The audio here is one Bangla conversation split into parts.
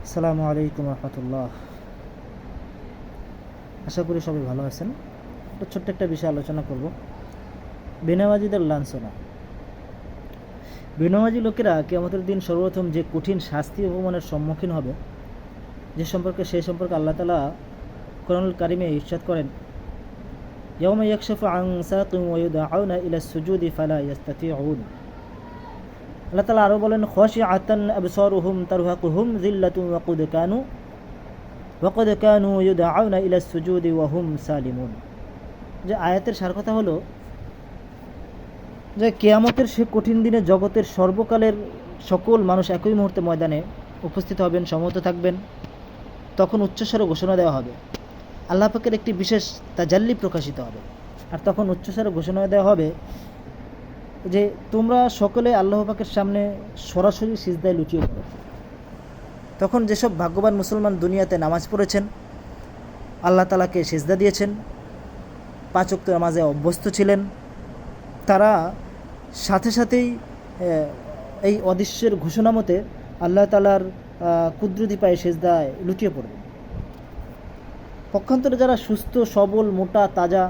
আসসালামু আলাইকুম রহমতুল্লাহ। আশা করি সবাই ভালো আছেন। তো ছোট্ট একটা বিষয় আলোচনা করব, বেনামাজিদের লাঞ্ছনা। বেনামাজি লোকেরা কিয়ামতের দিন সর্বপ্রথম যে কঠিন শাস্তি অপমানের সম্মুখীন হবে, সেই সম্পর্কে আল্লাহ তাআলা কোরআনুল কারিমে ইরশাদ করেন, ইয়াউমা ইয়াকশাফু আন সাকিন ওয়া ইউদআউনা ইলা সুজুদি ফালা ইস্তাতিউন। আল্লাহ তাআলা আরও বলেন, খাশিআতান আবসারুহুম তারহাকুহুম যিল্লাতুন ওয়া ক্বাদ কানু ইউদআউনা ইলা সুজুদি ওয়া হুম সালিমুন। যে আয়াতের সার কথা হলো যে কেয়ামতের সে কঠিন দিনে জগতের সর্বকালের সকল মানুষ একই মুহূর্তে ময়দানে উপস্থিত হবেন, সমবেত থাকবেন। তখন উচ্চস্বরে ঘোষণা দেওয়া হবে, আল্লাহ পাকের একটি বিশেষ তাজাল্লি প্রকাশিত হবে। আর তখন উচ্চস্বরে ঘোষণা দেওয়া হবে যে তোমরা সকলে আল্লাহ পাকের সামনে সরাসরি সিজদায় লুটিয়ে পড়ো। তখন যেসব ভাগ্যবান মুসলমান দুনিয়াতে নামাজ পড়েছেন, আল্লাহ তাআলাকে সিজদা দিয়েছেন, 5 ওয়াক্ত নামাজে অভ্যস্ত ছিলেন, তারা সাথে সাথেই এই অদৃশ্যের ঘোষণা মতে আল্লাহ তাআলার কুদরতি পায়ে সিজদায় লুটিয়ে পড়বে। পক্ষান্তরে যারা সুস্থ সবল মোটা তাজা,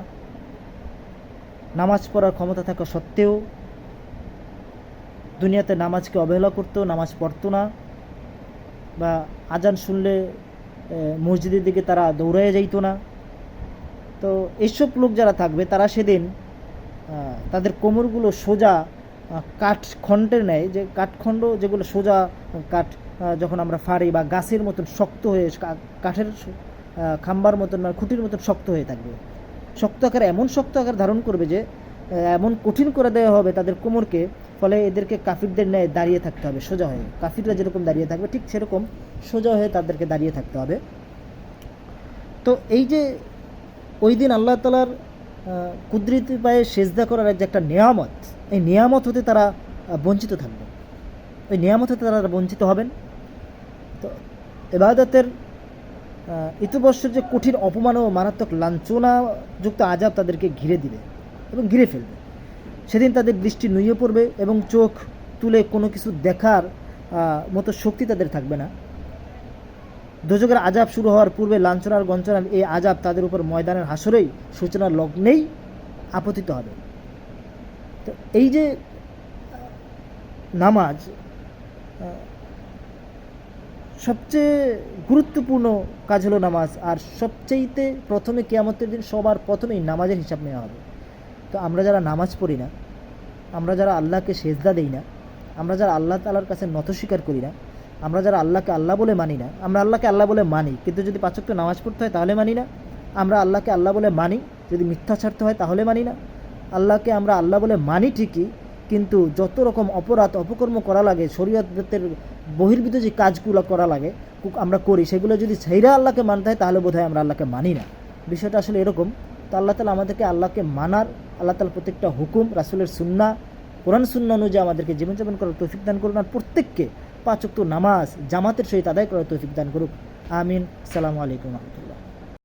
নামাজ পড়ার ক্ষমতা থাকা সত্ত্বেও দুনিয়াতে নামাজকে অবহেলা করতো, নামাজ পড়তো না, বা আজান শুনলে মসজিদের দিকে তারা দৌড়াইয়া যাইতো না, তো এইসব লোক যারা থাকবে তারা সেদিন তাদের কোমরগুলো সোজা কাঠখণ্ডের ন্যায়, যে কাঠখণ্ড যেগুলো সোজা কাঠ যখন আমরা ফাড়ি বা গাছের মতন শক্ত হয়ে, কাঠের খাম্বার মতন বা খুঁটির মতন শক্ত হয়ে থাকবে। শক্ত আকার, এমন শক্ত আকার ধারণ করবে যে এমন কঠিন করে দেওয়া হবে তাদের কোমরকে, ফলে এদেরকে কাফিরদের ন্যায় দাঁড়িয়ে থাকতে হবে সোজা হয়ে। কাফিররা যেরকম দাঁড়িয়ে থাকবে ঠিক সেরকম সোজা হয়ে তাদেরকে দাঁড়িয়ে থাকতে হবে। তো এই যে ওই দিন আল্লাহ তাআলার কুদরতি পায়ে সেজদা করার যে একটা নিয়ামত, এই নিয়ামত হতে তারা বঞ্চিত থাকবে, ওই নিয়ামত হতে তারা বঞ্চিত হবেন। তো ইবাদতের ইতবর্ষের যে কঠিন অপমান ও মারাত্মক লাঞ্ছনাযুক্ত আযাব তাদেরকে ঘিরে দিবে এবং ঘিরে ফেলবে। সেদিন তাদের দৃষ্টি নুয়ে পড়বে এবং চোখ তুলে কোনো কিছু দেখার মতো শক্তি তাদের থাকবে না। দোজখের আযাব শুরু হওয়ার পূর্বে লাঞ্ছনার গঞ্চনার এই আযাব তাদের উপর ময়দানের হাসরেই সূচনার লগ্নেই আপতিত হবে। তো এই যে নামাজ সবচেয়ে গুরুত্বপূর্ণ কাজ হলো নামাজ, আর সবচেয়েতে প্রথমে কিয়ামতের দিন সবার প্রথমেই নামাজের হিসাব নেওয়া হবে। তো আমরা যারা নামাজ পড়ি না, আমরা যারা আল্লাহকে সেজদা দেই না, আমরা যারা আল্লাহ তাআলার কাছে নত স্বীকার করি না, আমরা যারা আল্লাহকে আল্লাহ বলে মানি না, আমরা আল্লাহকে আল্লাহ বলে মানি কিন্তু যদি 5 ওয়াক্ত নামাজ পড়তে হয় তাহলে মানি না। আমরা আল্লাহকে আল্লাহ বলে মানি, যদি মিথ্যা ছাড়তে হয় তাহলে মানি না। আল্লাহকে আমরা আল্লাহ বলে মানি ঠিকই, কিন্তু যত রকম অপরাধ অপকর্ম করা লাগে, শরীয়তের বহির্ভূত যে কাজগুলো করা লাগে আমরা করি, সেগুলো যদি ছাইরা আল্লাহকে মানতে হয় তাহলে বোধহয় আমরা আল্লাহকে মানি না। বিষয়টা আসলে এরকম। তো আল্লাহ তাআলা আমাদেরকে আল্লাহকে মানার, আল্লাহ তাআলার প্রত্যেকটা হুকুম, রাসূলের সুন্নাহ, কোরআন সুন্নাহ অনুযায়ী আমাদেরকে জীবনযাপন করার তৌফিক দান করুন, আর প্রত্যেককে 5 ওয়াক্ত নামাজ জামাতের সহিত আদায় করার তৌফিক দান করুক। আমিন। আসসালামু আলাইকুম রহমতুল্লাহ।